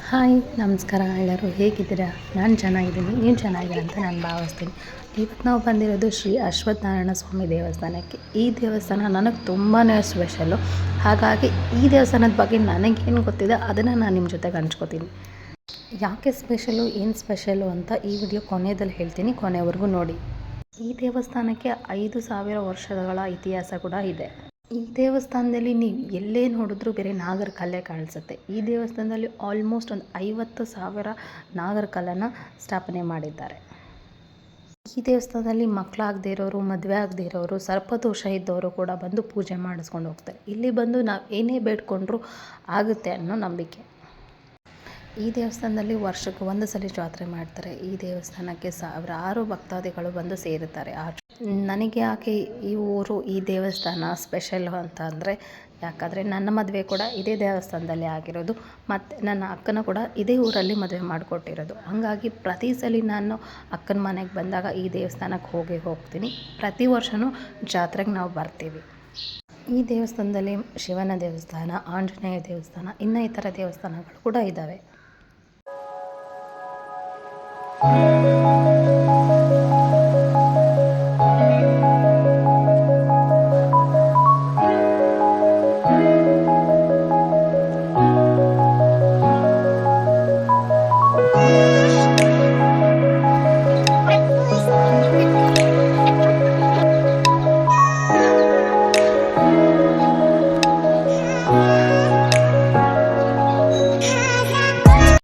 Hi ನಮಸ್ಕಾರ ಎಲ್ಲರೂ ಹೇಗಿದ್ದೀರಾ? ನಾನು ಚೆನ್ನಾಗಿದ್ದೀನಿ, ನೀವು ಚೆನ್ನಾಗಿದ್ದೀರಾ ಅಂತ ನಾನು ಭಾವಿಸ್ತೀನಿ. ಇವತ್ತು ನಾವು ಬಂದಿರೋದು ಶ್ರೀ ಅಶ್ವತ್ಥನಾರಾಯಣ ಸ್ವಾಮಿ ದೇವಸ್ಥಾನಕ್ಕೆ. ಈ ದೇವಸ್ಥಾನ ನನಗೆ ತುಂಬಾ ಸ್ಪೆಷಲ್ಲು. ಹಾಗಾಗಿ ಈ ದೇವಸ್ಥಾನದ ಬಗ್ಗೆ ನನಗೇನು ಗೊತ್ತಿದೆ ಅದನ್ನು ನಾನು ನಿಮ್ಮ ಜೊತೆಗೆ ಹಂಚ್ಕೋತೀನಿ. ಯಾಕೆ ಸ್ಪೆಷಲ್ಲು, ಏನು ಸ್ಪೆಷಲ್ಲು ಅಂತ ಈ ವಿಡಿಯೋ ಕೊನೆಯಲ್ಲಿ ಹೇಳ್ತೀನಿ, ಕೊನೆವರೆಗೂ ನೋಡಿ. ಈ ದೇವಸ್ಥಾನಕ್ಕೆ 5,000 ವರ್ಷಗಳ ಇತಿಹಾಸ ಕೂಡ ಇದೆ. ಈ ದೇವಸ್ಥಾನದಲ್ಲಿ ನೀವು ಎಲ್ಲೇ ನೋಡಿದ್ರೂ ಬೇರೆ ನಾಗರ ಕಲ್ಲೇ ಕಾಣಿಸುತ್ತೆ. ಈ ದೇವಸ್ಥಾನದಲ್ಲಿ ಆಲ್ಮೋಸ್ಟ್ ಒಂದು 50,000 ನಾಗರ ಕಲ್ಲನ್ನು ಸ್ಥಾಪನೆ ಮಾಡಿದ್ದಾರೆ. ಈ ದೇವಸ್ಥಾನದಲ್ಲಿ ಮಕ್ಕಳಾಗದೇ ಇರೋರು, ಮದುವೆ ಆಗದೇ ಇರೋರು, ಸರ್ಪದೋಷ ಇದ್ದವರು ಕೂಡ ಬಂದು ಪೂಜೆ ಮಾಡಿಸ್ಕೊಂಡು ಹೋಗ್ತಾರೆ. ಇಲ್ಲಿ ಬಂದು ನಾವು ಏನೇ ಬೇಡ್ಕೊಂಡ್ರೂ ಆಗುತ್ತೆ ಅನ್ನೋ ನಂಬಿಕೆ. ಈ ದೇವಸ್ಥಾನದಲ್ಲಿ ವರ್ಷಕ್ಕೆ ಒಂದು ಸಲ ಜಾತ್ರೆ ಮಾಡ್ತಾರೆ. ಈ ದೇವಸ್ಥಾನಕ್ಕೆ ಸಾವಿರಾರು ಭಕ್ತಾದಿಗಳು ಬಂದು ಸೇರುತ್ತಾರೆ. ನನಗೆ ಯಾಕೆ ಈ ಊರು, ಈ ದೇವಸ್ಥಾನ ಸ್ಪೆಷಲ್ಲು ಅಂತ ಅಂದರೆ, ಯಾಕಂದರೆ ನನ್ನ ಮದುವೆ ಕೂಡ ಇದೇ ದೇವಸ್ಥಾನದಲ್ಲಿ ಆಗಿರೋದು, ಮತ್ತು ನನ್ನ ಅಕ್ಕನ ಕೂಡ ಇದೇ ಊರಲ್ಲಿ ಮದುವೆ ಮಾಡಿಕೊಟ್ಟಿರೋದು. ಹಾಗಾಗಿ ಪ್ರತಿ ಸಲ ನಾನು ಅಕ್ಕನ ಮನೆಗೆ ಬಂದಾಗ ಈ ದೇವಸ್ಥಾನಕ್ಕೆ ಹೋಗ್ತೀನಿ. ಪ್ರತಿ ವರ್ಷವೂ ಜಾತ್ರೆಗೆ ನಾವು ಬರ್ತೀವಿ. ಈ ದೇವಸ್ಥಾನದಲ್ಲಿ ಶಿವನ ದೇವಸ್ಥಾನ, ಆಂಜನೇಯ ದೇವಸ್ಥಾನ, ಇತರ ದೇವಸ್ಥಾನಗಳು ಕೂಡ ಇದ್ದಾವೆ.